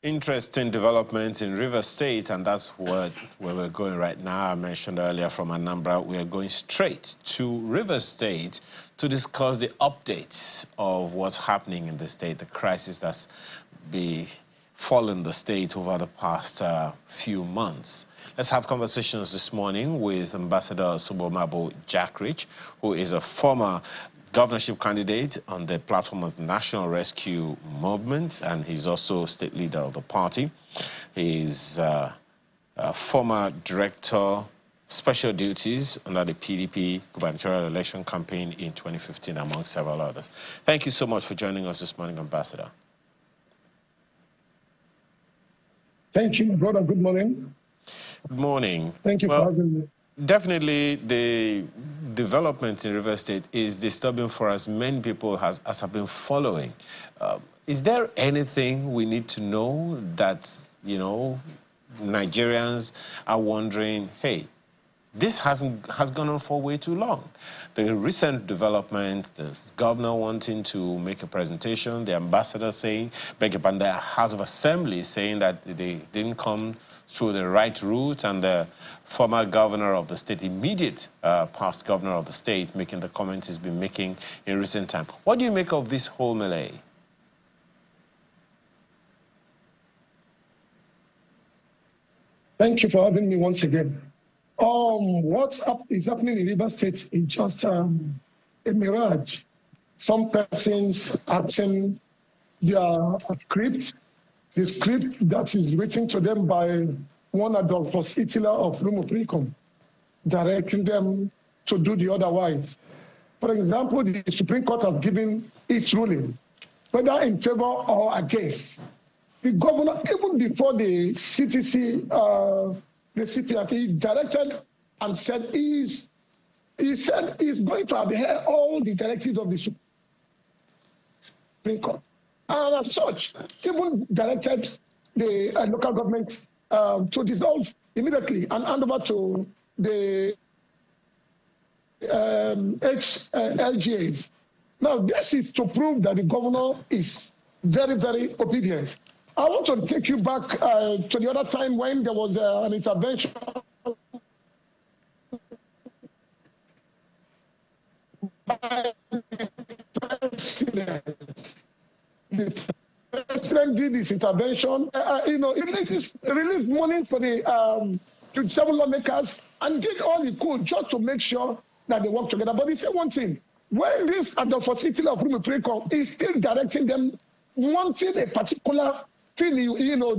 Interesting developments in Rivers State, and that's where we're going right now. I mentioned earlier from Anambra, we are going straight to Rivers State to discuss the updates of what's happening in the state, the crisis that's befallen the state over the past few months. Let's have conversations this morning with Ambassador Subomabo Jackrich, who is a former governorship candidate on the platform of the National Rescue Movement, and he's also state leader of the party. He's a former director, special duties under the PDP gubernatorial election campaign in 2015, among several others. Thank you so much for joining us this morning, Ambassador. Thank you, brother. Good morning. Good morning. Thank you for having me. Definitely, the development in Rivers State is disturbing for as many people as have been following. Is there anything we need to know that, Nigerians are wondering, hey, this has gone on for way too long? The recent development, the governor wanting to make a presentation, the ambassador saying, the House of Assembly saying that they didn't come through the right route, and the former governor of the state, immediate past governor of the state, making the comments he's been making in recent time. What do you make of this whole melee? Thank you for having me once again. What is happening in Rivers State is just a mirage. Some persons acting their scripts, the script that is written to them by one Adolphus Hitler of Rumupricum, directing them to do the otherwise. For example, the Supreme Court has given its ruling, whether in favor or against. The governor, even before the CTC recipient, he directed and said he's going to adhere all the directives of the Supreme Court. And as such, even directed the local government to dissolve immediately and hand over to the LGAs. Now, this is to prove that the governor is very, very obedient. I want to take you back to the other time when there was an intervention by the president. The president did this intervention. He released money for the 27 lawmakers and did all he could just to make sure that they work together. But he said one thing: when this Adolphus Hitler of Rumupricum is still directing them, wanting a particular thing,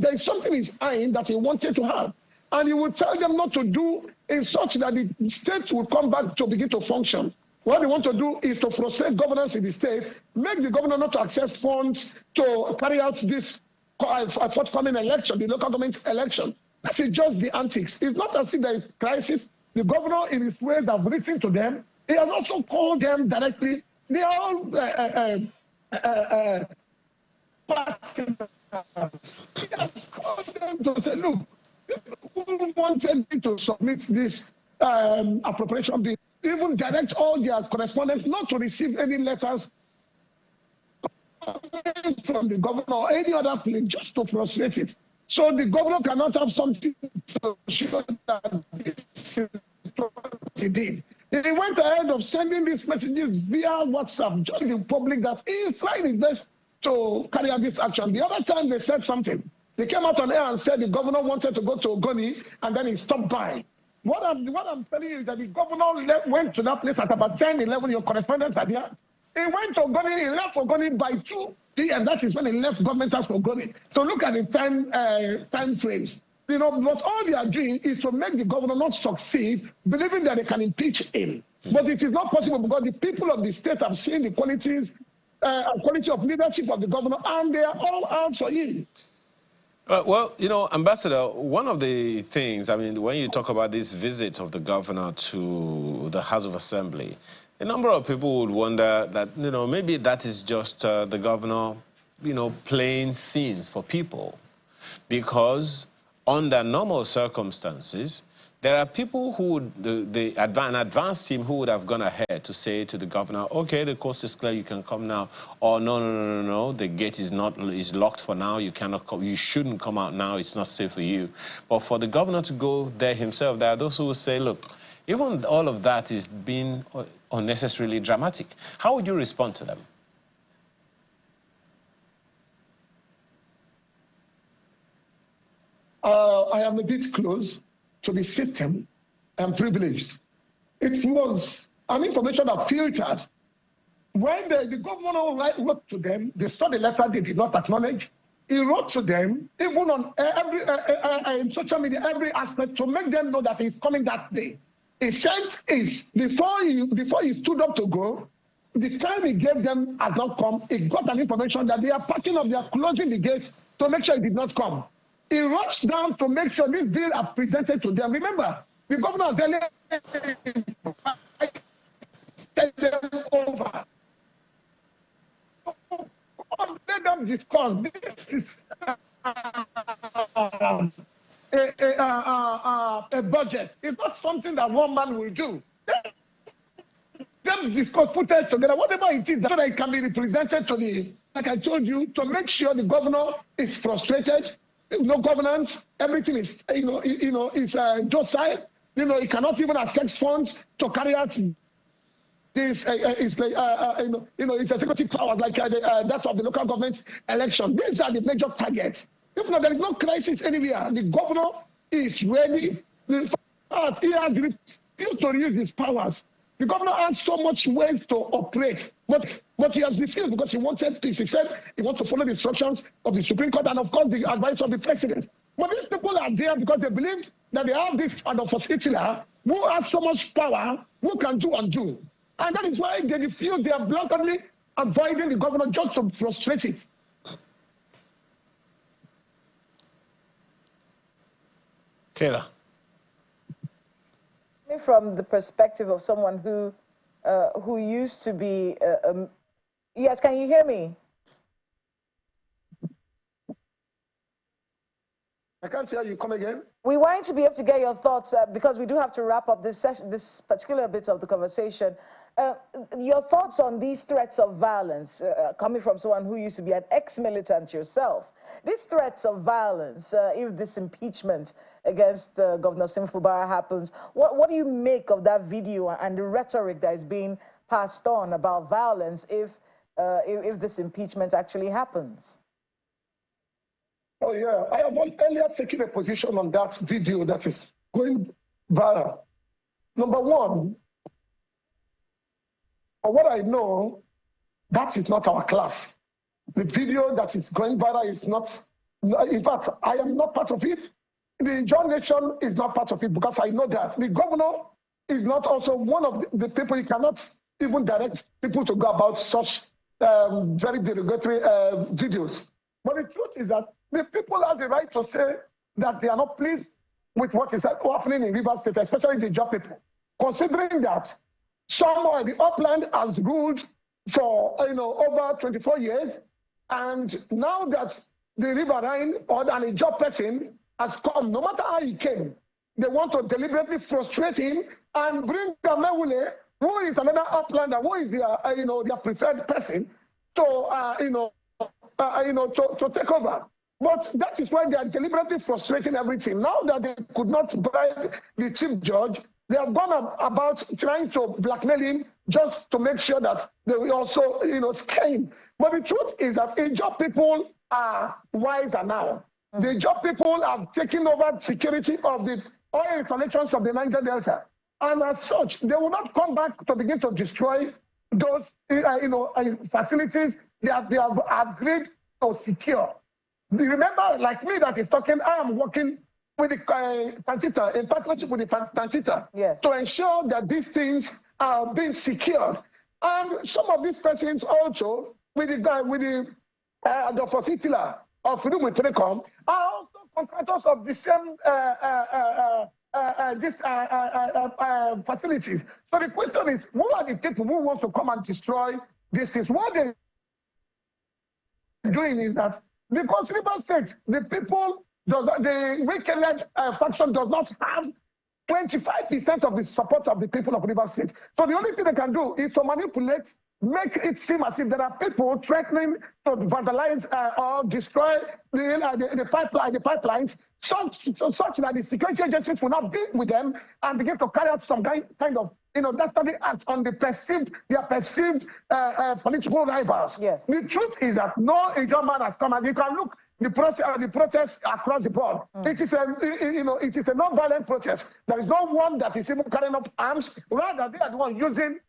there is something in his mind that he wanted to have, and he would tell them not to do in such that the state will come back to begin to function. What they want to do is to frustrate governance in the state, make the governor not to access funds to carry out this forthcoming election, the local government election. This is just the antics. It's not as if there is crisis. The governor, in his ways, have written to them. He has also called them directly. They are all partners. He has called them to say, look, who wanted me to submit this appropriation bill, even direct all their correspondents not to receive any letters from the governor or any other place, just to frustrate it. So the governor cannot have something to show that this is what he did. He went ahead of sending these messages via WhatsApp, just the public that he is trying his best to carry out this action. The other time they said something. They came out on air and said the governor wanted to go to Ogoni, and then he stopped by. What I'm telling you is that the governor went to that place at about 10, 11, your correspondents are there. He went to Ogoni, he left Ogoni by 2 p.m. That is when he left government house for Ogoni. So look at the time frames. But all they are doing is to make the governor not succeed, believing that they can impeach him. But it is not possible, because the people of the state have seen the quality of leadership of the governor, and they are all out for him. Ambassador, one of the things, when you talk about this visit of the governor to the House of Assembly, a number of people would wonder that, maybe that is just the governor, playing scenes for people. Because under normal circumstances, There are people who would, an advanced team who would have gone ahead to say to the governor, okay, the coast is clear, you can come now. Or no, the gate is locked for now, you cannot come, you shouldn't come out now, it's not safe for you. But for the governor to go there himself, there are those who will say, look, even all of that is being unnecessarily dramatic. How would you respond to them? I am a bit close to the system and privileged. It was an information that filtered. When the governor wrote to them, they saw the letter they did not acknowledge. He wrote to them, even on in social media, every aspect, to make them know that he's coming that day. He sent before he stood up to go, the time he gave them has not come. He got an information that they are packing up, they are closing the gates to make sure he did not come. He rushed down to make sure this bill are presented to them. Remember, the governor was telling them over. Let them discuss. This is a budget. It's not something that one man will do. Them discuss, put us together, whatever it is, so that it can be represented to the, like I told you, to make sure the governor is frustrated. No governance, everything is, is docile. He cannot even access funds to carry out this, his executive powers like that of the local government election. These are the major targets. If not, there is no crisis anywhere. The governor is ready. He has refused to use his powers. The governor has so much ways to operate, but he has refused because he wanted peace. He said he wants to follow the instructions of the Supreme Court and, of course, the advice of the president. But these people are there because they believed that they have this Adolphus Hitler who has so much power, who can do and do. And that is why they refuse. They are bluntly avoiding the governor just to frustrate it. Kayla. From the perspective of someone who used to be, yes, can you hear me? I can't hear you. Come again. We want to be able to get your thoughts because we do have to wrap up this session, this particular bit of the conversation. Your thoughts on these threats of violence coming from someone who used to be an ex-militant yourself. These threats of violence, if this impeachment against Governor Fubara happens, what do you make of that video and the rhetoric that is being passed on about violence if this impeachment actually happens? Oh, yeah. I have earlier taken a position on that video that is going viral. Number one, for what I know, that is not our class. The video that is going viral is not, in fact, I am not part of it. The John Nation is not part of it because I know that. The governor is not also one of the people. He cannot even direct people to go about such very derogatory videos. But the truth is that the people have the right to say that they are not pleased with what is happening in Rivers State, especially the job people, considering that somehow the upland has ruled for over 24 years, and now that the riverine or an job person has come, no matter how he came, they want to deliberately frustrate him and bring Gamewule, who is another uplander, who is their preferred person, to take over. But that is why they are deliberately frustrating everything. Now that they could not bribe the chief judge, they have gone about trying to blackmail him just to make sure that they will also, scare him. But the truth is that the job people are wiser now. The job people have taken over security of the oil connections of the Niger Delta. And as such, they will not come back to begin to destroy those facilities they have agreed to secure. Remember, like me that is talking, I am working with the Pantita, in partnership with the Pantita, yes, to ensure that these things are being secured. And some of these persons also, with the Adolphus Hitler of Freedom with Telecom, are also contractors of the same facilities. So the question is, who are the people who want to come and destroy these things? What they're doing is that because Rivers State, the people, the wicked faction does not have 25% of the support of the people of Rivers State. So the only thing they can do is to manipulate, make it seem as if there are people threatening to vandalize or destroy the pipelines, such that the security agencies will not be with them and begin to carry out some kind of dastardly acts on their perceived political rivals. Yes. The truth is that no Ijaw man has come, and you can look the protests across the board. It is a non-violent protest. There is no one that is even carrying up arms. Rather, they are the one using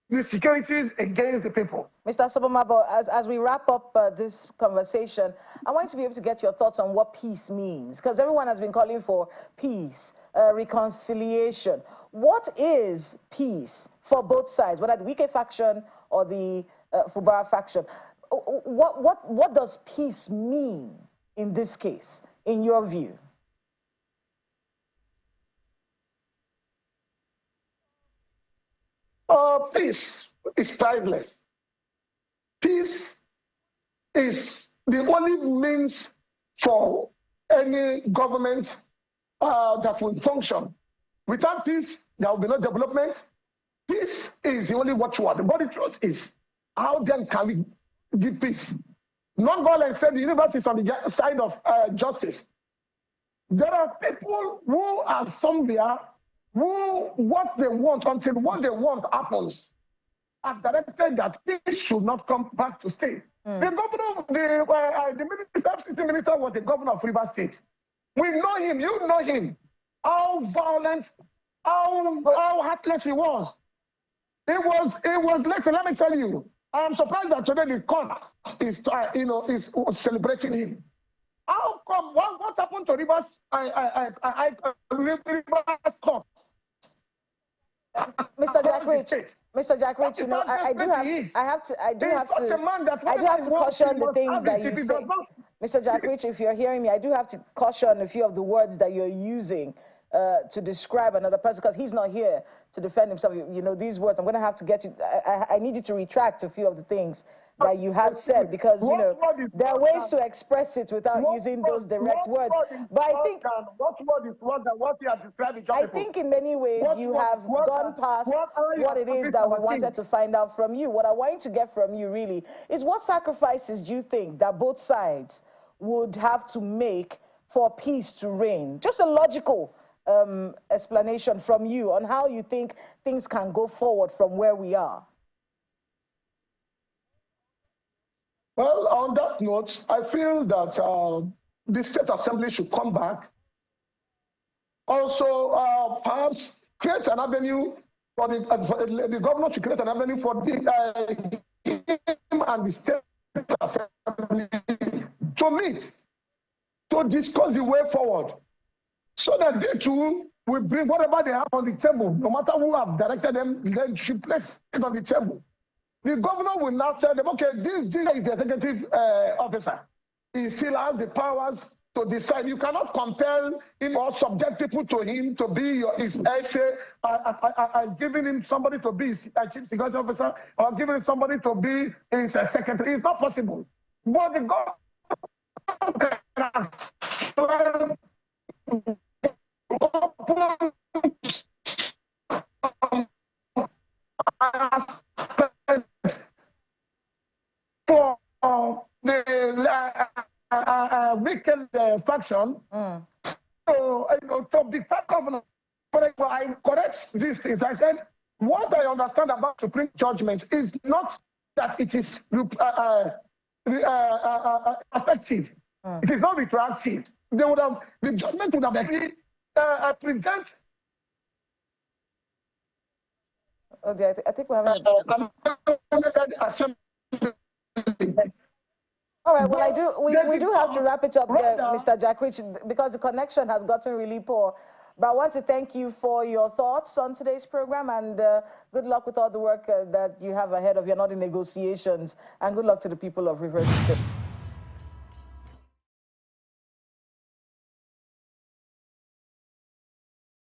the securities against the people. Mr. Sobomabo, as we wrap up this conversation, I want to be able to get your thoughts on what peace means, because everyone has been calling for peace, reconciliation. What is peace for both sides, whether the Wike faction or the Fubara faction? What does peace mean in this case, in your view? Peace is priceless. Peace is the only means for any government that will function. Without peace, there will be no development. Peace is the only watchword. But the truth is, how then can we give peace? Non-violence said the universe is on the side of justice. There are people who are somewhere who what they want until what they want happens have directed that peace should not come back to state. The governor, the minister was the governor of Rivers State. We know him, you know him. How violent, how heartless he was. It was listen, let me tell you. I'm surprised that today the court is celebrating him. How come? What happened to Rivers? Rivers Court. Mr. Jackrich, you know, I do have to caution the things that you say. Mr. Jackrich, if you're hearing me, I do have to caution a few of the words that you're using to describe another person, because he's not here to defend himself. You know, these words, I'm going to have to get you, I need you to retract a few of the things that you have said, because, you know, there are ways to express it without using those direct words. But I think... What word is what you have described? I think in many ways you have gone past what it is that we wanted to find out from you. What I want to get from you really is, what sacrifices do you think that both sides would have to make for peace to reign? Just a logical explanation from you on how you think things can go forward from where we are. Well, on that note, I feel that the State Assembly should come back. Also, perhaps create an avenue for the governor should create an avenue for him and the State Assembly to meet, to discuss the way forward, so that they too will bring whatever they have on the table. No matter who have directed them, they should place it on the table. The governor will now tell them, okay, this is the executive officer. He still has the powers to decide. You cannot compel him or subject people to him to be his essay, giving him somebody to be his chief security officer, or giving him somebody to be his secretary. It's not possible. But the governor can for the weekend faction, to be part governor. But I correct these things. I said, what I understand about Supreme judgment is not that it is effective. It is not retroactive. The judgment would have actually present. Okay, I think we're having all right, well, we do have to wrap it up there, Mr. Jackrich, because the connection has gotten really poor. But I want to thank you for your thoughts on today's program, and good luck with all the work that you have ahead of you, not in negotiations, and good luck to the people of Rivers State.